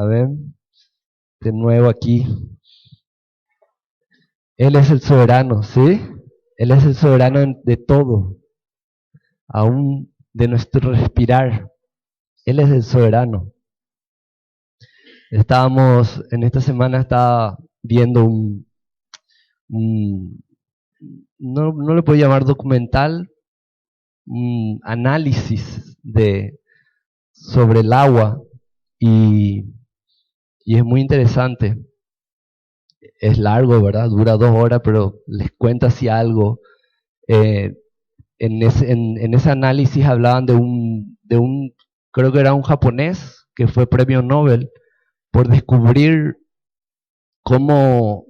A ver, de nuevo aquí. Él es el soberano, ¿sí? Él es el soberano de todo, aún de nuestro respirar. Él es el soberano. En esta semana estaba viendo no le puedo llamar documental, un análisis sobre el agua y es muy interesante. Es largo, ¿verdad? Dura 2 horas, pero les cuento así algo. Eh, en ese análisis hablaban creo que era un japonés que fue premio Nobel por descubrir cómo,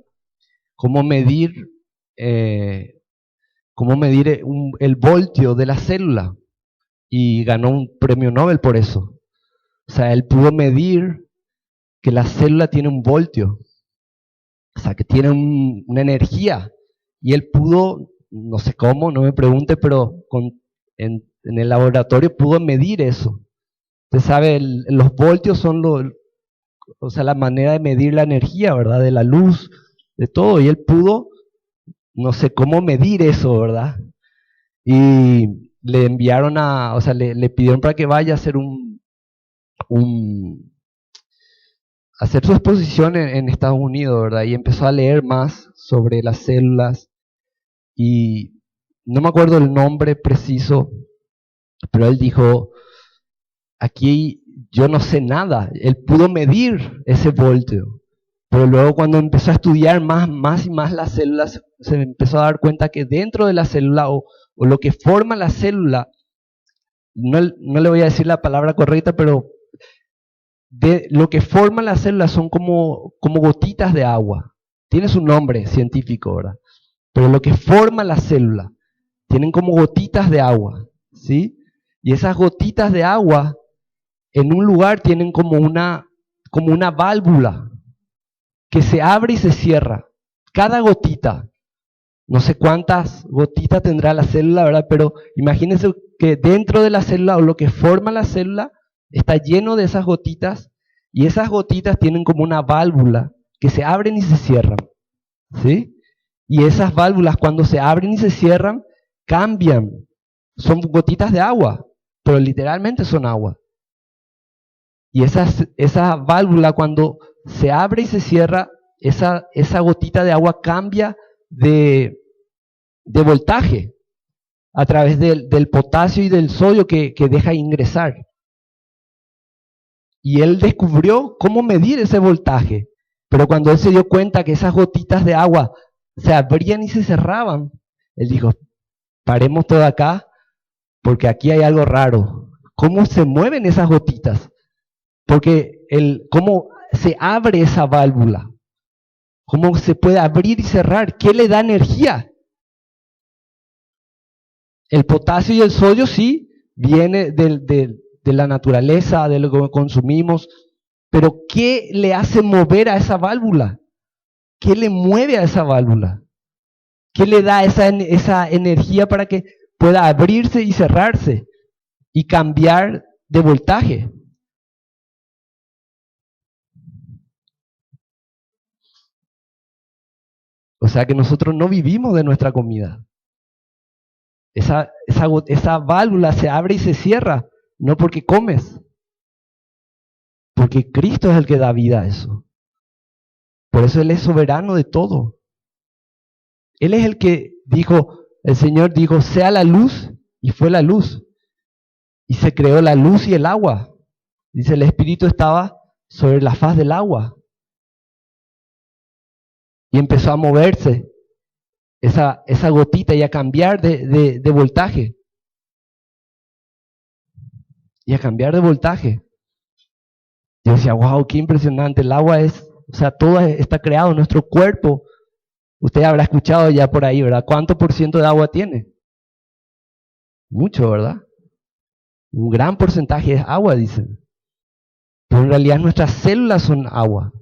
cómo medir, eh, el voltio de la célula y ganó un premio Nobel por eso. O sea, él pudo medir que la célula tiene un voltio, o sea, que tiene una energía, y él pudo, no sé cómo, no me pregunte, pero en el laboratorio pudo medir eso. Usted sabe, los voltios son o sea, la manera de medir la energía, ¿verdad? De la luz, de todo, y él pudo, no sé cómo medir eso, ¿verdad? Y le enviaron o sea, le pidieron para que vaya a hacer hacer su exposición en Estados Unidos, ¿verdad? Y empezó a leer más sobre las células y no me acuerdo el nombre preciso, pero él dijo, aquí yo no sé nada. Él pudo medir ese voltio, pero luego cuando empezó a estudiar más y más las células, se empezó a dar cuenta que dentro de la célula o lo que forma la célula, no le voy a decir la palabra correcta, pero lo que forma la célula son como gotitas de agua. Tiene su nombre científico, ¿verdad? Pero lo que forma la célula tienen como gotitas de agua, ¿sí? Y esas gotitas de agua en un lugar tienen como una válvula que se abre y se cierra. Cada gotita, no sé cuántas gotitas tendrá la célula, ¿verdad? Pero imagínense que dentro de la célula o lo que forma la célula está lleno de esas gotitas y esas gotitas tienen como una válvula que se abren y se cierran, ¿sí? Y esas válvulas cuando se abren y se cierran cambian, son gotitas de agua, pero literalmente son agua. Y esa válvula cuando se abre y se cierra, esa gotita de agua cambia de voltaje a través del potasio y del sodio que deja ingresar. Y él descubrió cómo medir ese voltaje. Pero cuando él se dio cuenta que esas gotitas de agua se abrían y se cerraban, él dijo, paremos todo acá, porque aquí hay algo raro. ¿Cómo se mueven esas gotitas? Porque cómo se abre esa válvula, cómo se puede abrir y cerrar, ¿qué le da energía? El potasio y el sodio sí, viene de la naturaleza, de lo que consumimos, pero ¿qué le hace mover a esa válvula? ¿Qué le mueve a esa válvula? ¿Qué le da esa energía para que pueda abrirse y cerrarse y cambiar de voltaje? O sea que nosotros no vivimos de nuestra comida. Esa válvula se abre y se cierra, no porque comes, porque Cristo es el que da vida a eso. Por eso Él es soberano de todo. Él es el que dijo, el Señor dijo, sea la luz, y fue la luz. Y se creó la luz y el agua. Dice, el Espíritu estaba sobre la faz del agua. Y empezó a moverse esa gotita y a cambiar de voltaje. Y a cambiar de voltaje. Yo decía, wow, qué impresionante. El agua o sea, todo está creado, nuestro cuerpo. Usted habrá escuchado ya por ahí, ¿verdad? ¿Cuánto por ciento de agua tiene? Mucho, ¿verdad? Un gran porcentaje es agua, dicen. Pero en realidad nuestras células son agua.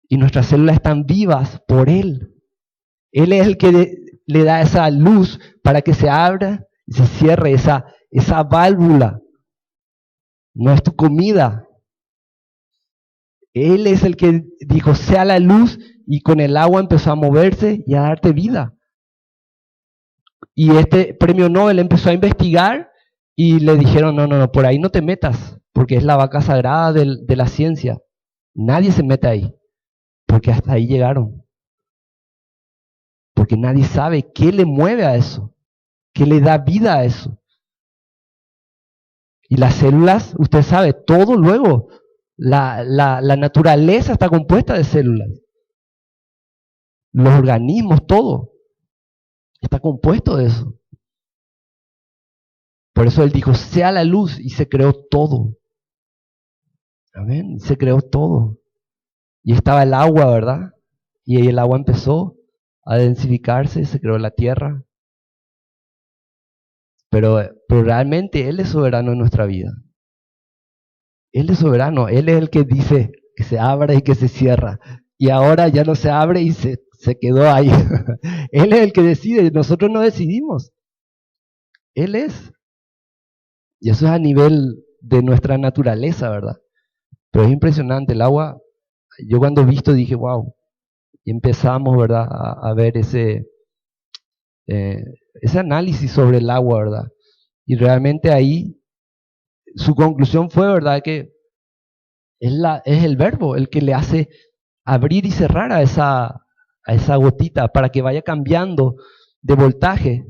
Y nuestras células están vivas por Él. Él es el que le da esa luz para que se abra y se cierre esa válvula. No es tu comida, Él es el que dijo, sea la luz, y con el agua empezó a moverse y a darte vida. Y este premio Nobel empezó a investigar y le dijeron, no, no, no, por ahí no te metas, porque es la vaca sagrada de la ciencia. Nadie se mete ahí, porque hasta ahí llegaron. Porque nadie sabe qué le mueve a eso, qué le da vida a eso. Y las células, usted sabe, todo luego, la naturaleza está compuesta de células. Los organismos, todo, está compuesto de eso. Por eso él dijo, sea la luz, y se creó todo. Amén, se creó todo. Y estaba el agua, ¿verdad? Y ahí el agua empezó a densificarse, se creó la tierra. Pero realmente Él es soberano en nuestra vida. Él es soberano, Él es el que dice que se abra y que se cierra. Y ahora ya no se abre y se quedó ahí. Él es el que decide, nosotros no decidimos. Él es. Y eso es a nivel de nuestra naturaleza, ¿verdad? Pero es impresionante, el agua, yo cuando he visto dije, wow. Y empezamos, ¿verdad?, a ver ese análisis sobre el agua, ¿verdad? Y realmente ahí su conclusión fue, ¿verdad?, que es el verbo el que le hace abrir y cerrar a esa gotita para que vaya cambiando de voltaje.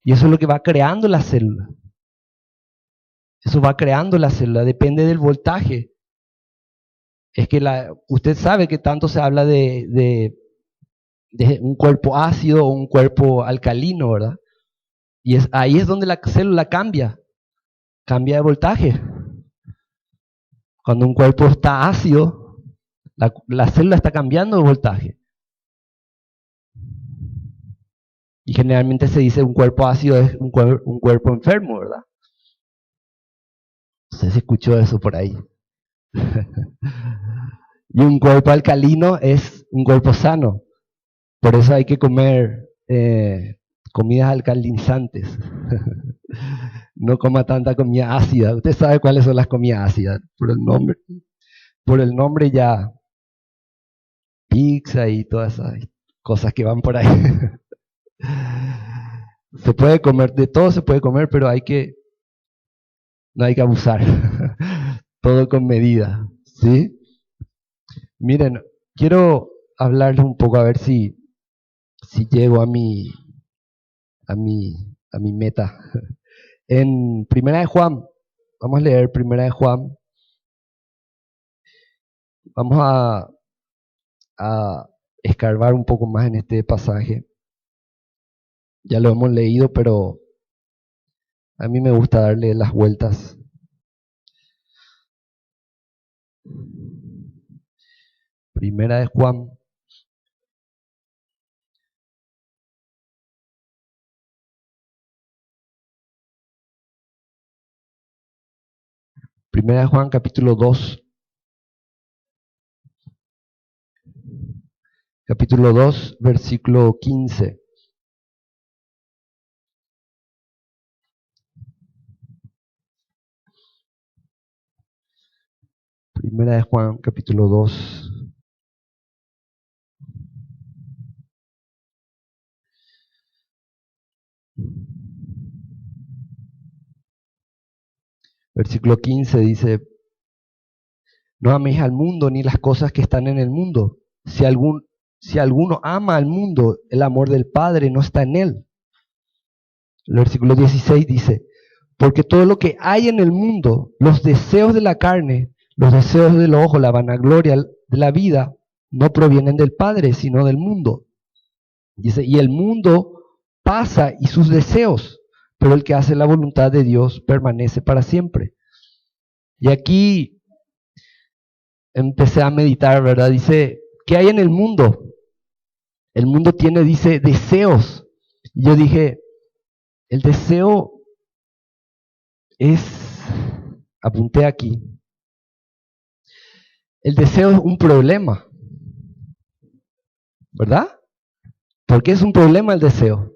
Y eso es lo que va creando la célula. Eso va creando la célula, depende del voltaje. Es que usted sabe que tanto se habla de un cuerpo ácido o un cuerpo alcalino, ¿verdad? Y ahí es donde la célula cambia de voltaje. Cuando un cuerpo está ácido, la célula está cambiando de voltaje. Y generalmente se dice un cuerpo ácido es un cuerpo enfermo, ¿verdad? No sé si escuchó eso por ahí. Y un cuerpo alcalino es un cuerpo sano. Por eso hay que comer comidas alcalinizantes. No coma tanta comida ácida. Usted sabe cuáles son las comidas ácidas. Por el nombre ya. Pizza y todas esas cosas que van por ahí. Se puede comer, de todo se puede comer, pero no hay que abusar. Todo con medida, ¿sí? Miren, quiero hablarles un poco a ver si llego a mi meta. En Primera de Juan, vamos a leer Primera de Juan. Vamos a escarbar un poco más en este pasaje. Ya lo hemos leído, pero a mí me gusta darle las vueltas. Primera de Juan. Primera de Juan, capítulo 2. Capítulo 2, versículo 15. Primera de Juan, capítulo 2. Versículo 15 dice, no améis al mundo ni las cosas que están en el mundo. Si alguno ama al mundo, el amor del Padre no está en él. El versículo 16 dice, porque todo lo que hay en el mundo, los deseos de la carne, los deseos del ojo, la vanagloria de la vida, no provienen del Padre, sino del mundo. Dice, y el mundo pasa y sus deseos, pero el que hace la voluntad de Dios permanece para siempre. Y aquí empecé a meditar, ¿verdad? Dice, ¿qué hay en el mundo? El mundo tiene, dice, deseos. Y yo dije, el deseo apunté aquí, el deseo es un problema, ¿verdad? ¿Por qué es un problema el deseo?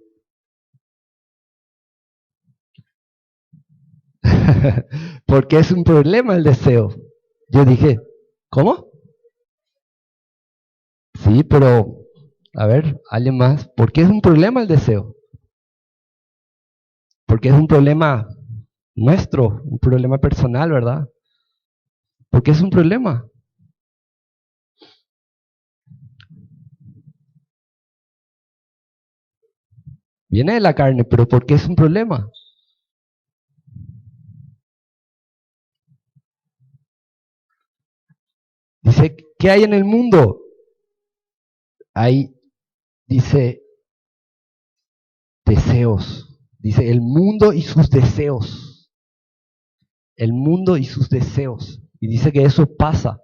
¿Por qué es un problema el deseo? Yo dije, ¿cómo? Sí, pero, a ver, alguien más. ¿Por qué es un problema el deseo? Porque es un problema nuestro, un problema personal, ¿verdad? ¿Por qué es un problema? Viene de la carne, pero ¿por qué es un problema? Dice, ¿qué hay en el mundo? Hay, dice, deseos. Dice, el mundo y sus deseos. El mundo y sus deseos. Y dice que eso pasa.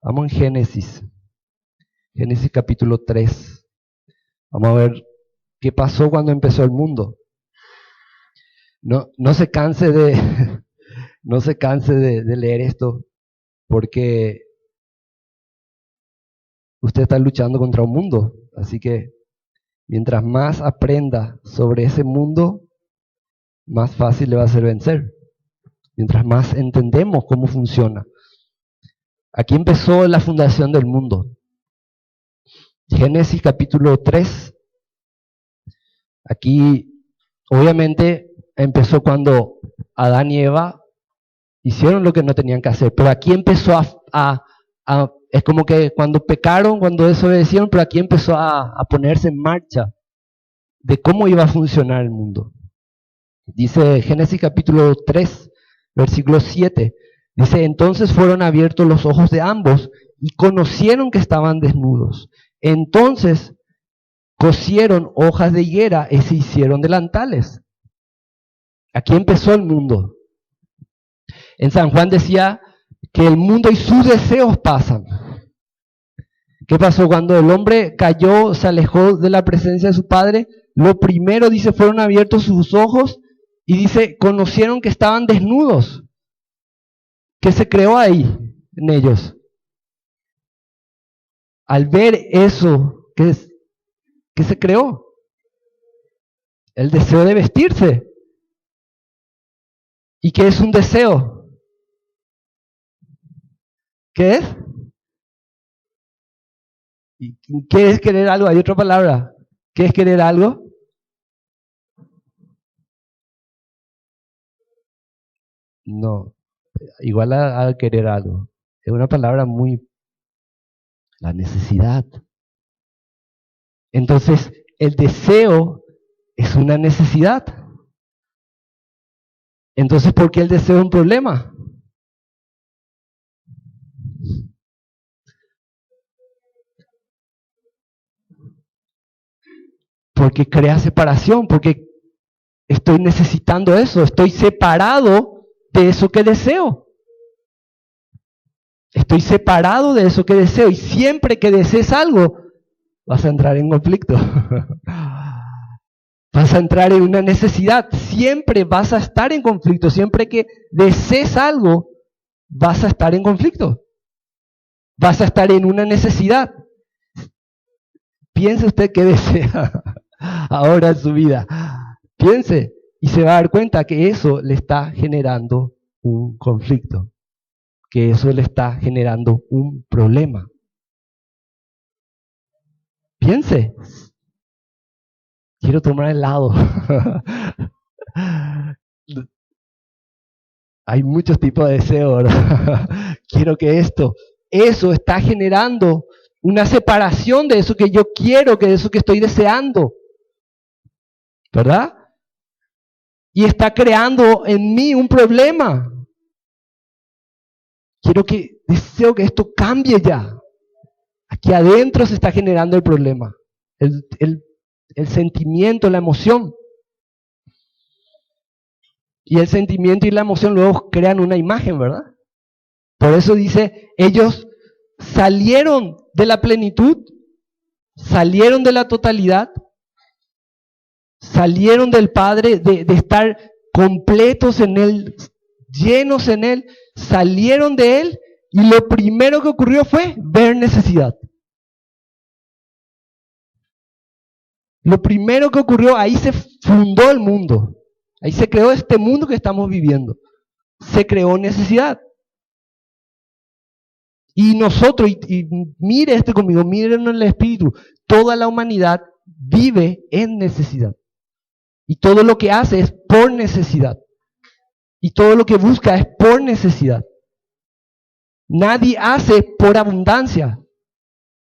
Vamos en Génesis. Génesis capítulo 3. Vamos a ver qué pasó cuando empezó el mundo. No se canse de, no se canse de leer esto, porque usted está luchando contra un mundo. Así que mientras más aprenda sobre ese mundo, más fácil le va a ser vencer. Mientras más entendemos cómo funciona. Aquí empezó la fundación del mundo. Génesis capítulo 3. Aquí, obviamente, empezó cuando Adán y Eva hicieron lo que no tenían que hacer. Pero aquí empezó es como que cuando pecaron, cuando desobedecieron, pero aquí empezó a ponerse en marcha de cómo iba a funcionar el mundo. Dice Génesis capítulo 3, versículo 7. Dice, entonces fueron abiertos los ojos de ambos y conocieron que estaban desnudos. Entonces cosieron hojas de higuera y se hicieron delantales. Aquí empezó el mundo. En San Juan decía que el mundo y sus deseos pasan. ¿Qué pasó? Cuando el hombre cayó, se alejó de la presencia de su padre, lo primero, dice, fueron abiertos sus ojos y dice, conocieron que estaban desnudos. ¿Qué se creó ahí en ellos? Al ver eso, ¿qué se creó? El deseo de vestirse. ¿Y qué es un deseo? ¿Qué es? ¿Y qué es querer algo? Hay otra palabra. ¿Qué es querer algo? No, igual a querer algo. Es una palabra muy... La necesidad. Entonces, el deseo es una necesidad. Entonces, ¿por qué el deseo es un problema? Porque crea separación, porque estoy necesitando eso, estoy separado de eso que deseo. Estoy separado de eso que deseo y siempre que desees algo, vas a entrar en conflicto. Vas a entrar en una necesidad, siempre vas a estar en conflicto, siempre que desees algo, vas a estar en conflicto. Vas a estar en una necesidad. Piense usted qué desea ahora en su vida. Piense y se va a dar cuenta que eso le está generando un conflicto, que eso le está generando un problema. Piense. Quiero tomar helado. Hay muchos tipos de deseo, ¿verdad? Quiero que eso está generando una separación de eso que yo quiero, que de eso que estoy deseando, ¿verdad? Y está creando en mí un problema. Deseo que esto cambie ya. Aquí adentro se está generando el problema, el sentimiento, la emoción. Y el sentimiento y la emoción luego crean una imagen, ¿verdad? Por eso dice, ellos salieron de la plenitud, salieron de la totalidad, salieron del Padre, de estar completos en Él, llenos en Él, salieron de Él y lo primero que ocurrió fue ver necesidad. Lo primero que ocurrió, ahí se fundó el mundo, ahí se creó este mundo que estamos viviendo, se creó necesidad. Y nosotros, y mire esto conmigo, miren en el espíritu, toda la humanidad vive en necesidad. Y todo lo que hace es por necesidad. Y todo lo que busca es por necesidad. Nadie hace por abundancia,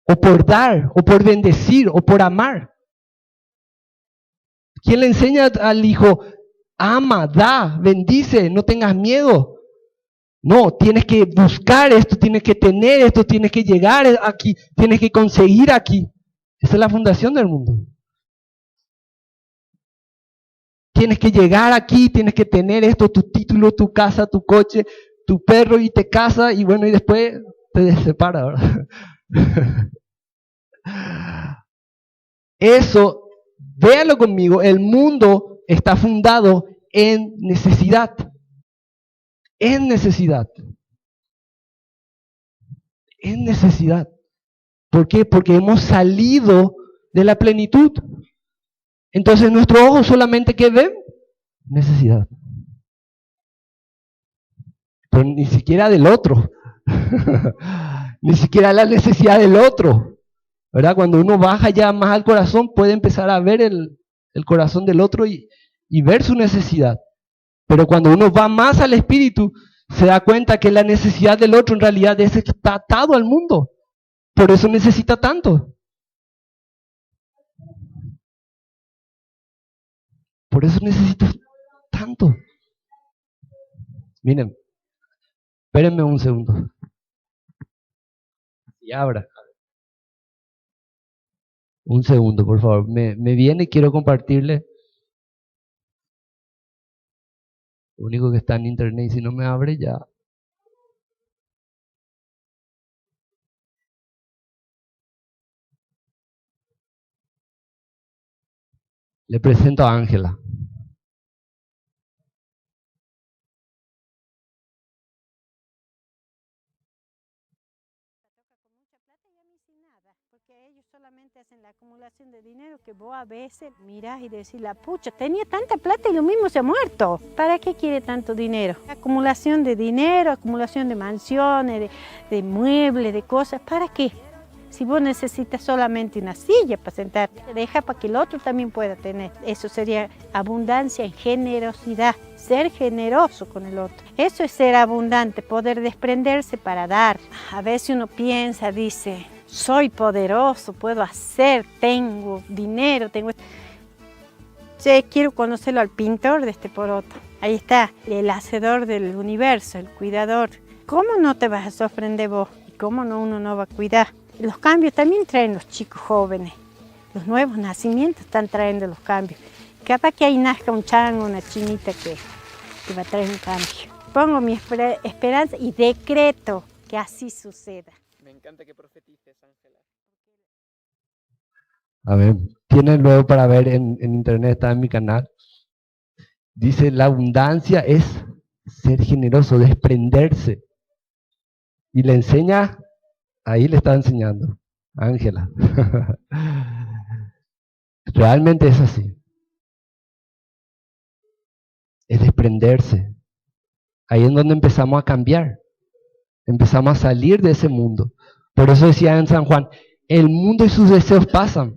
o por dar, o por bendecir, o por amar. ¿Quién le enseña al hijo, ama, da, bendice, no tengas miedo? No, tienes que buscar esto, tienes que tener esto, tienes que llegar aquí, tienes que conseguir aquí. Esa es la fundación del mundo. Tienes que llegar aquí, tienes que tener esto, tu título, tu casa, tu coche, tu perro, y te casa, y bueno, y después te separa, ¿verdad? Eso, véalo conmigo, el mundo está fundado en necesidad. En necesidad. En necesidad. ¿Por qué? Porque hemos salido de la plenitud. Entonces nuestros ojos solamente ¿qué ven? Necesidad. Pero ni siquiera del otro. Ni siquiera la necesidad del otro. ¿Verdad? Cuando uno baja ya más al corazón, puede empezar a ver el corazón del otro y ver su necesidad. Pero cuando uno va más al espíritu, se da cuenta que la necesidad del otro en realidad es que está atado al mundo. Por eso necesita tanto. Por eso necesito tanto. Miren, espérenme un segundo. Y abra. Un segundo, por favor. Me viene y quiero compartirle. Lo único que está en internet y si no me abre ya. Le presento a Ángela. Porque ellos solamente hacen la acumulación de dinero que vos a veces mirás y decís, la pucha, tenía tanta plata y lo mismo se ha muerto. ¿Para qué quiere tanto dinero? Acumulación de dinero, acumulación de mansiones, de muebles, de cosas, ¿para qué? Si vos necesitas solamente una silla para sentarte, deja para que el otro también pueda tener. Eso sería abundancia en generosidad, ser generoso con el otro. Eso es ser abundante, poder desprenderse para dar. A veces uno piensa, dice, soy poderoso, puedo hacer, tengo dinero, tengo... Che, quiero conocerlo al pintor de este poroto. Ahí está, el hacedor del universo, el cuidador. ¿Cómo no te vas a sorprender vos? ¿Y cómo no uno no va a cuidar? Los cambios también traen los chicos jóvenes. Los nuevos nacimientos están trayendo los cambios. Capaz que ahí nazca un chango, una chinita que va a traer un cambio. Pongo mi esperanza y decreto que así suceda. Me encanta que profetices, Ángela. A ver, tienen luego para ver en internet, está en mi canal. Dice, la abundancia es ser generoso, desprenderse. Y le enseña, ahí le está enseñando, Ángela. Realmente es así. Es desprenderse. Ahí es donde empezamos a cambiar. Empezamos a salir de ese mundo. Por eso decía en San Juan, el mundo y sus deseos pasan.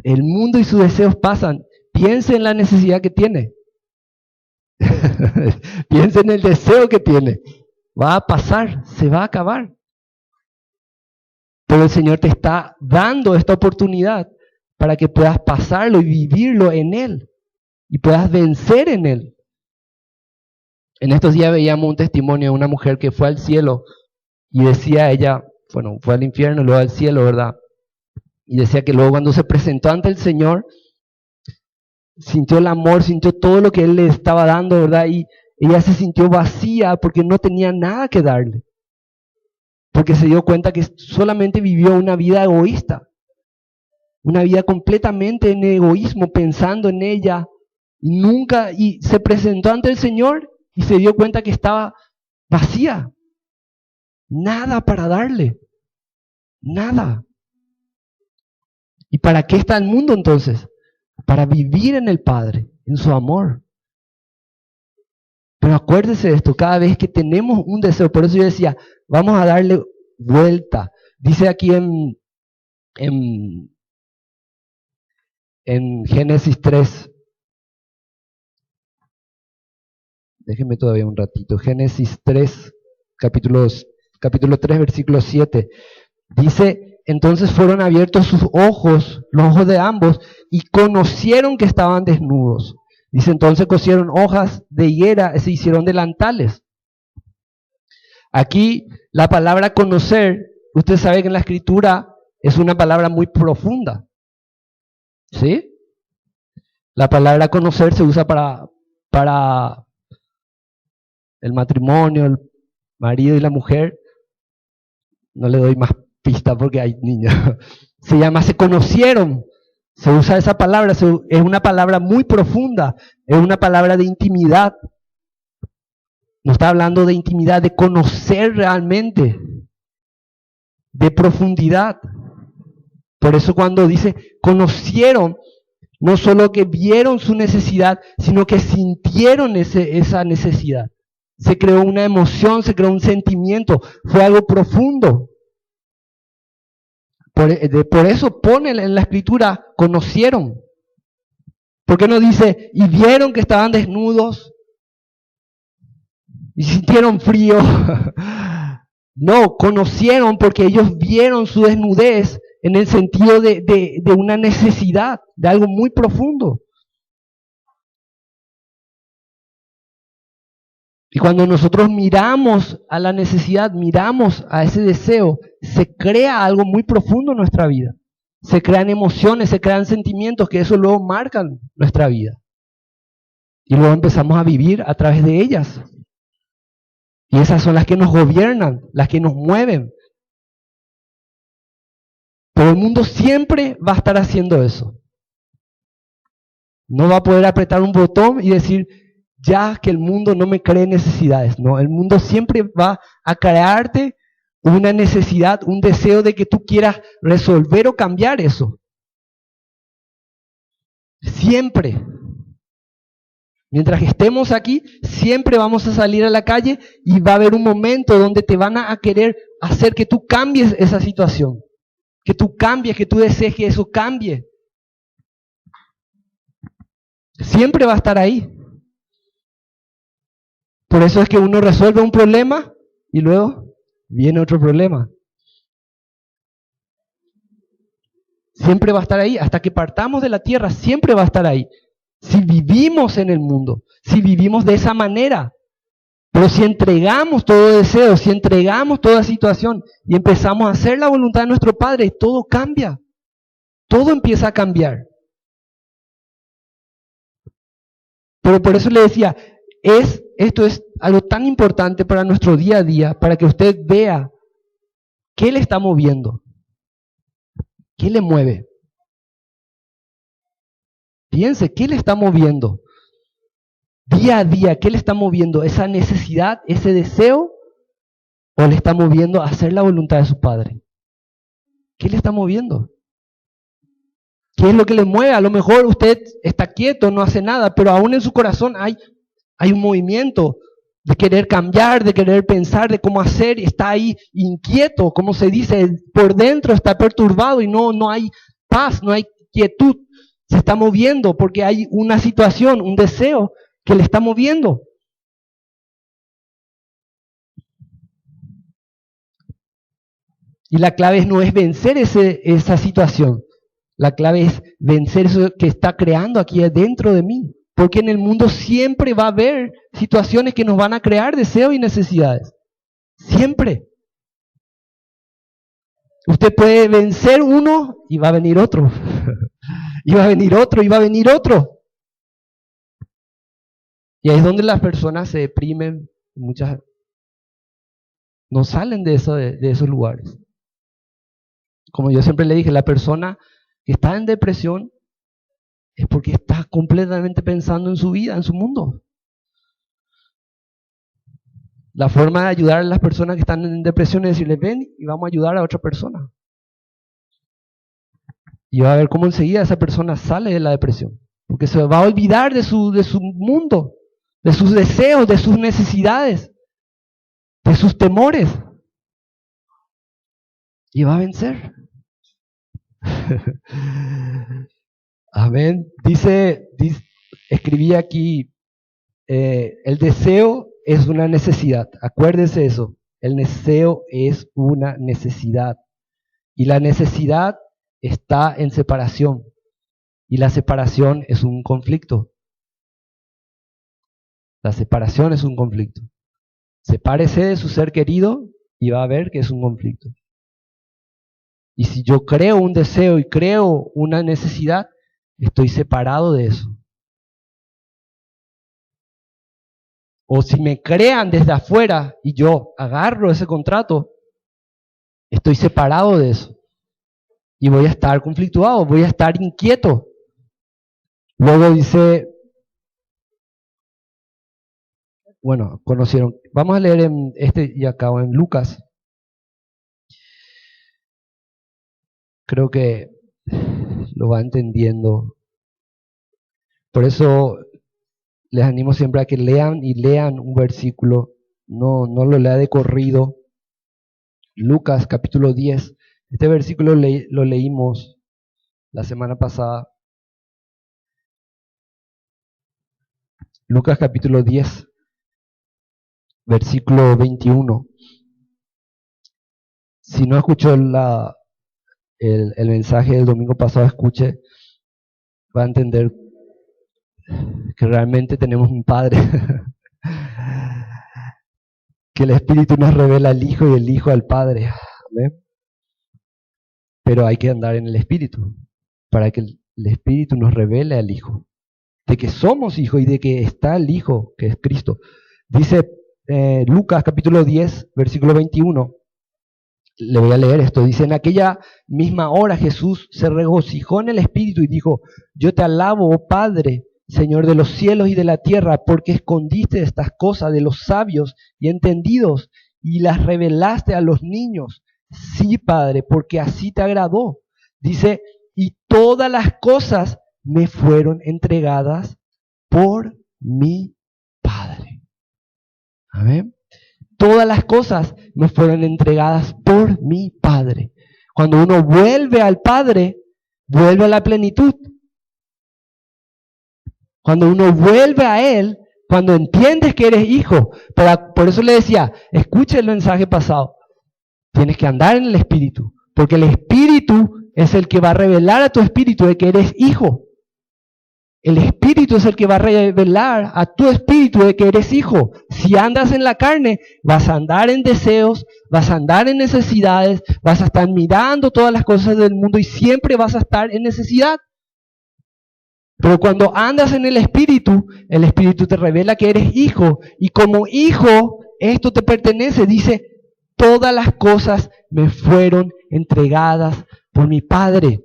El mundo y sus deseos pasan. Piense en la necesidad que tiene. Piense en el deseo que tiene. Va a pasar, se va a acabar. Pero el Señor te está dando esta oportunidad para que puedas pasarlo y vivirlo en Él. Y puedas vencer en Él. En estos días veíamos un testimonio de una mujer que fue al cielo y decía ella, bueno, fue al infierno y luego al cielo, ¿verdad? Y decía que luego cuando se presentó ante el Señor, sintió el amor, sintió todo lo que Él le estaba dando, ¿verdad? Y ella se sintió vacía porque no tenía nada que darle. Porque se dio cuenta que solamente vivió una vida egoísta. Una vida completamente en egoísmo, pensando en ella. Y se presentó ante el Señor y se dio cuenta que estaba vacía. Nada para darle. Nada. ¿Y para qué está el mundo entonces? Para vivir en el Padre, en su amor. Pero acuérdese de esto, cada vez que tenemos un deseo, por eso yo decía, vamos a darle vuelta. Dice aquí en Génesis 3, déjenme todavía un ratito, Génesis 3, capítulo 3, versículo 7, dice, entonces fueron abiertos sus ojos, los ojos de ambos, y conocieron que estaban desnudos. Dice, entonces cosieron hojas de higuera y se hicieron delantales. Aquí la palabra conocer, usted sabe que en la escritura es una palabra muy profunda. ¿Sí? La palabra conocer se usa para el matrimonio, el marido y la mujer. No le doy más pista porque hay niños. Se llama se conocieron. Se usa esa palabra, es una palabra muy profunda, es una palabra de intimidad. No está hablando de intimidad, de conocer realmente, de profundidad. Por eso cuando dice conocieron, no solo que vieron su necesidad, sino que sintieron esa necesidad. Se creó una emoción, se creó un sentimiento, fue algo profundo. Por eso pone en la escritura, conocieron. ¿Por qué no dice, y vieron que estaban desnudos y sintieron frío? No, conocieron porque ellos vieron su desnudez en el sentido de una necesidad, de algo muy profundo. Y cuando nosotros miramos a la necesidad, miramos a ese deseo, se crea algo muy profundo en nuestra vida. Se crean emociones, se crean sentimientos que eso luego marcan nuestra vida. Y luego empezamos a vivir a través de ellas. Y esas son las que nos gobiernan, las que nos mueven. Pero el mundo siempre va a estar haciendo eso. No va a poder apretar un botón y decir, ya que el mundo no me cree necesidades. No, el mundo siempre va a crearte una necesidad, un deseo de que tú quieras resolver o cambiar eso. Siempre. Mientras que estemos aquí, siempre vamos a salir a la calle y va a haber un momento donde te van a querer hacer que tú cambies esa situación. Que tú cambies, que tú desees que eso cambie. Siempre va a estar ahí. Por eso es que uno resuelve un problema y luego viene otro problema. Siempre va a estar ahí, hasta que partamos de la tierra, siempre va a estar ahí. Si vivimos en el mundo, si vivimos de esa manera, pero si entregamos todo deseo, si entregamos toda situación y empezamos a hacer la voluntad de nuestro Padre, todo cambia, todo empieza a cambiar. Pero por eso le decía, esto es algo tan importante para nuestro día a día, para que usted vea qué le está moviendo, qué le mueve. Piense, ¿qué le está moviendo? Día a día, ¿qué le está moviendo? ¿Esa necesidad, ese deseo? ¿O le está moviendo a hacer la voluntad de su Padre? ¿Qué le está moviendo? ¿Qué es lo que le mueve? A lo mejor usted está quieto, no hace nada, pero aún en su corazón hay un movimiento de querer cambiar, de querer pensar, de cómo hacer, está ahí inquieto, como se dice, por dentro está perturbado y no hay paz, no hay quietud. Se está moviendo porque hay una situación, un deseo que le está moviendo. Y la clave no es vencer esa situación. La clave es vencer eso que está creando aquí dentro de mí. Porque en el mundo siempre va a haber situaciones que nos van a crear deseos y necesidades. Siempre. Usted puede vencer uno y va a venir otro. Y va a venir otro, y va a venir otro. Y ahí es donde las personas se deprimen, muchas no salen de esos lugares. Como yo siempre le dije, la persona que está en depresión es porque está completamente pensando en su vida, en su mundo. La forma de ayudar a las personas que están en depresión es decirles, ven y vamos a ayudar a otra persona. Y va a ver cómo enseguida esa persona sale de la depresión. Porque se va a olvidar de su mundo, de sus deseos, de sus necesidades, de sus temores. Y va a vencer. Amén. Escribí aquí, el deseo es una necesidad. Acuérdense eso. El deseo es una necesidad. Y la necesidad está en separación. Y la separación es un conflicto. La separación es un conflicto. Sepárese de su ser querido y va a ver que es un conflicto. Y si yo creo un deseo y creo una necesidad, estoy separado de eso. O si me crean desde afuera y yo agarro ese contrato, estoy separado de eso. Y voy a estar conflictuado, voy a estar inquieto. Luego dice, bueno, conocieron. Vamos a leer en y acá en Lucas. Creo que lo va entendiendo. Por eso les animo siempre a que lean un versículo. No lo lea de corrido. Lucas capítulo 10. Este versículo lo leímos la semana pasada. Lucas capítulo 10, versículo 21. Si no escuchó el mensaje del domingo pasado, escuche, va a entender que realmente tenemos un Padre. Que el Espíritu nos revela al Hijo y el Hijo al Padre. ¿Amén? Pero hay que andar en el Espíritu, para que el Espíritu nos revele al Hijo. De que somos hijos y de que está el Hijo, que es Cristo. Dice Lucas capítulo 10, versículo 21. Le voy a leer esto. Dice, en aquella misma hora Jesús se regocijó en el Espíritu y dijo, yo te alabo, oh Padre, Señor de los cielos y de la tierra, porque escondiste estas cosas de los sabios y entendidos y las revelaste a los niños. Sí, Padre, porque así te agradó. Dice, y todas las cosas me fueron entregadas por mi Padre. Amén. Todas las cosas me fueron entregadas por mi Padre. Cuando uno vuelve al Padre, vuelve a la plenitud. Cuando uno vuelve a Él, cuando entiendes que eres hijo, por eso le decía, escucha el mensaje pasado, tienes que andar en el Espíritu, porque el Espíritu es el que va a revelar a tu espíritu de que eres hijo. El Espíritu es el que va a revelar a tu espíritu de que eres hijo. Si andas en la carne, vas a andar en deseos, vas a andar en necesidades, vas a estar mirando todas las cosas del mundo y siempre vas a estar en necesidad. Pero cuando andas en el Espíritu te revela que eres hijo. Y como hijo, esto te pertenece. Dice, todas las cosas me fueron entregadas por mi Padre.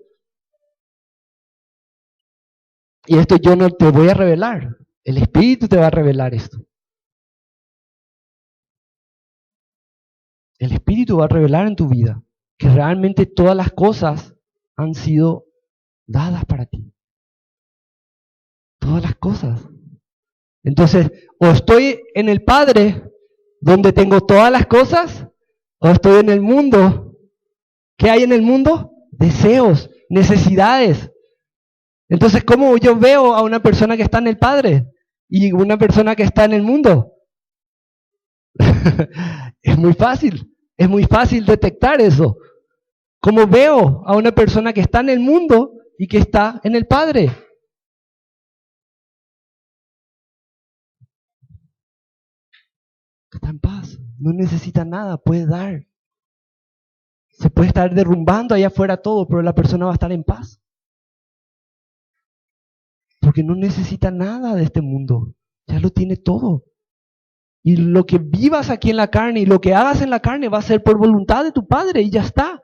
Y esto yo no te voy a revelar. El Espíritu te va a revelar esto. El Espíritu va a revelar en tu vida que realmente todas las cosas han sido dadas para ti. Todas las cosas. Entonces, o estoy en el Padre, donde tengo todas las cosas, o estoy en el mundo. ¿Qué hay en el mundo? Deseos, necesidades. Entonces, ¿cómo yo veo a una persona que está en el Padre y una persona que está en el mundo? Es muy fácil detectar eso. ¿Cómo veo a una persona que está en el mundo y que está en el Padre? Está en paz, no necesita nada, puede dar. Se puede estar derrumbando allá afuera todo, pero la persona va a estar en paz. Porque no necesita nada de este mundo, ya lo tiene todo. Y lo que vivas aquí en la carne y lo que hagas en la carne va a ser por voluntad de tu Padre y ya está.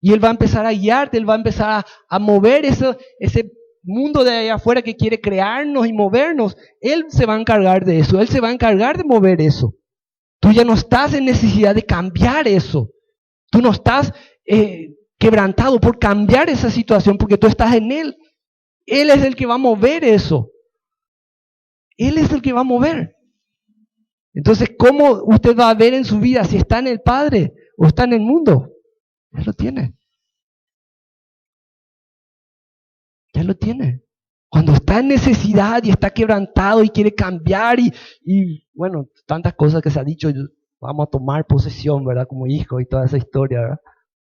Y Él va a empezar a guiarte, Él va a empezar a mover ese mundo de allá afuera que quiere crearnos y movernos. Él se va a encargar de eso, Él se va a encargar de mover eso. Tú ya no estás en necesidad de cambiar eso. Tú no estás quebrantado por cambiar esa situación porque tú estás en Él. Él es el que va a mover eso. Él es el que va a mover. Entonces, ¿cómo usted va a ver en su vida si está en el Padre o está en el mundo? Ya lo tiene. Ya lo tiene. Cuando está en necesidad y está quebrantado y quiere cambiar y bueno, tantas cosas que se ha dicho, vamos a tomar posesión, ¿verdad? Como hijo y toda esa historia, ¿verdad?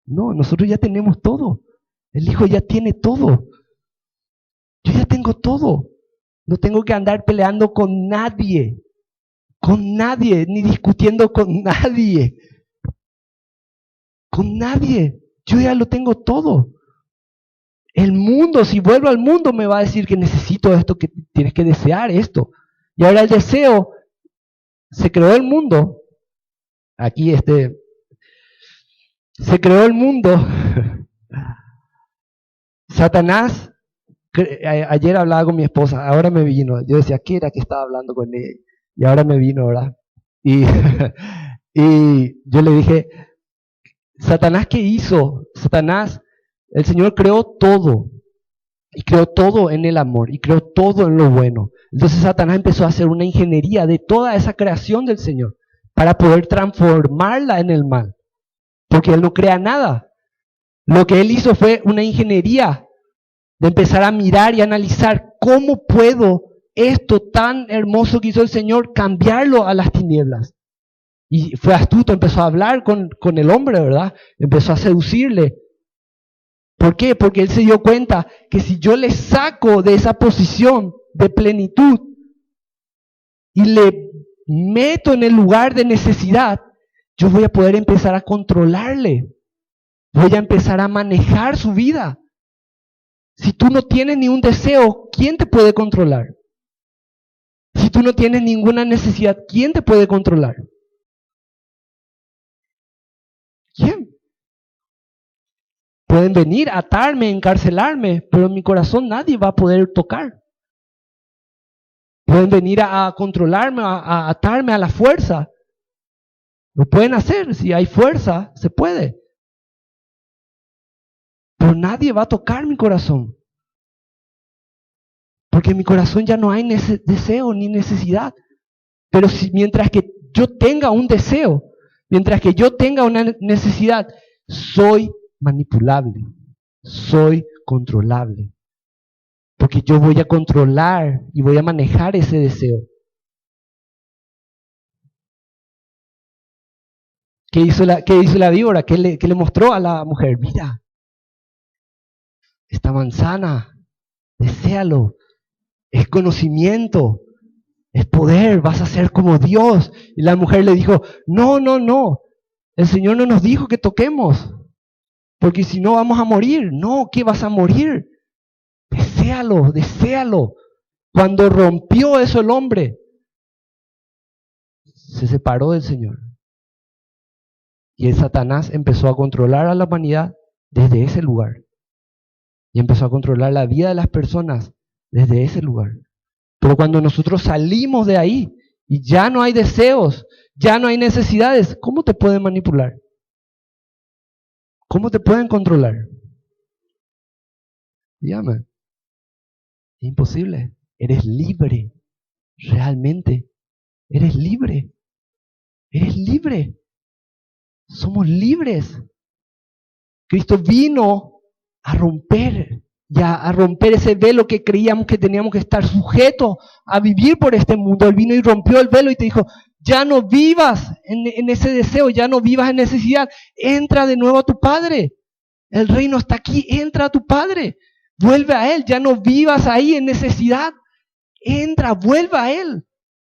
No, nosotros ya tenemos todo. El hijo ya tiene todo. Yo ya tengo todo. No tengo que andar peleando con nadie, ni discutiendo con nadie. Con nadie. Yo ya lo tengo todo. El mundo, si vuelvo al mundo, me va a decir que necesito esto, que tienes que desear esto. Y ahora el deseo, se creó el mundo. Aquí se creó el mundo. Satanás, ayer hablaba con mi esposa, ahora me vino. Yo decía, ¿qué era que estaba hablando con ella? Y ahora me vino, ¿verdad? Y, y yo le dije, ¿Satanás qué hizo? Satanás, el Señor creó todo. Y creó todo en el amor. Y creó todo en lo bueno. Entonces Satanás empezó a hacer una ingeniería de toda esa creación del Señor para poder transformarla en el mal. Porque Él no crea nada. Lo que Él hizo fue una ingeniería de empezar a mirar y analizar cómo puedo esto tan hermoso que hizo el Señor cambiarlo a las tinieblas. Y fue astuto, empezó a hablar con el hombre, ¿verdad? Empezó a seducirle. ¿Por qué? Porque él se dio cuenta que si yo le saco de esa posición de plenitud y le meto en el lugar de necesidad, yo voy a poder empezar a controlarle. Voy a empezar a manejar su vida. Si tú no tienes ni un deseo, ¿quién te puede controlar? Si tú no tienes ninguna necesidad, ¿quién te puede controlar? ¿Quién? Pueden venir, atarme, encarcelarme, pero en mi corazón nadie va a poder tocar. Pueden venir a controlarme, a atarme a la fuerza. Lo pueden hacer, si hay fuerza, se puede. Pero nadie va a tocar mi corazón. Porque en mi corazón ya no hay deseo ni necesidad. Pero mientras que yo tenga un deseo, mientras que yo tenga una necesidad, soy manipulable, soy controlable. Porque yo voy a controlar y voy a manejar ese deseo. ¿Qué hizo la víbora? ¿Qué le mostró a la mujer? Mira, esta manzana, deséalo, es conocimiento, es poder, vas a ser como Dios. Y la mujer le dijo, no, el Señor no nos dijo que toquemos, porque si no vamos a morir. No, ¿qué vas a morir? Deséalo. Cuando rompió eso el hombre, se separó del Señor. Y el Satanás empezó a controlar a la humanidad desde ese lugar. Y empezó a controlar la vida de las personas desde ese lugar. Pero cuando nosotros salimos de ahí y ya no hay deseos, ya no hay necesidades, ¿cómo te pueden manipular? ¿Cómo te pueden controlar? Dígame. Es imposible. Eres libre. Realmente. Eres libre. Eres libre. Somos libres. Cristo vino a romper ese velo que creíamos que teníamos que estar sujetos a vivir por este mundo. Él vino y rompió el velo y te dijo, ya no vivas en ese deseo, ya no vivas en necesidad. Entra de nuevo a tu Padre. El reino está aquí, entra a tu Padre. Vuelve a Él, ya no vivas ahí en necesidad. Entra, vuelve a Él.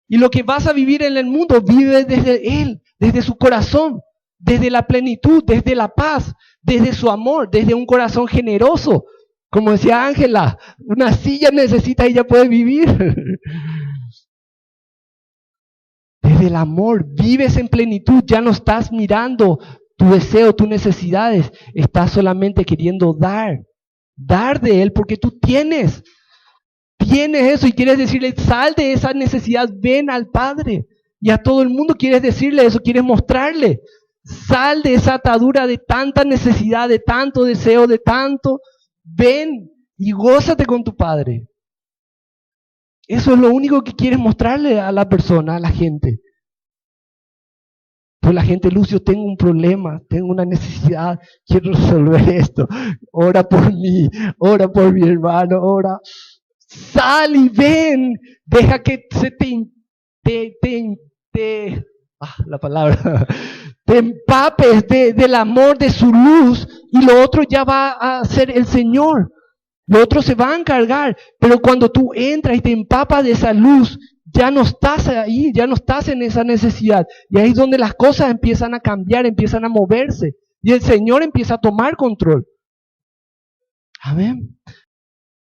Y lo que vas a vivir en el mundo, vive desde Él, desde su corazón, desde la plenitud, desde la paz, desde su amor, desde un corazón generoso. Como decía Ángela, una silla necesita y ya puede vivir. Desde el amor, vives en plenitud, ya no estás mirando tu deseo, tus necesidades, estás solamente queriendo dar de Él porque tú tienes eso y quieres decirle, sal de esa necesidad, ven al Padre. Y a todo el mundo quieres decirle eso, quieres mostrarle, sal de esa atadura de tanta necesidad, de tanto deseo, de tanto, ven y gózate con tu Padre. Eso es lo único que quieres mostrarle a la persona, a la gente. Pues la gente, Lucio, tengo un problema, tengo una necesidad, quiero resolver esto. Ora por mí, ora por mi hermano, ora. Sal y ven, deja que se la palabra, te empapes del amor, de su luz, y lo otro ya va a ser el Señor. Lo otro se va a encargar, pero cuando tú entras y te empapas de esa luz, ya no estás ahí, ya no estás en esa necesidad. Y ahí es donde las cosas empiezan a cambiar, empiezan a moverse. Y el Señor empieza a tomar control. Amén.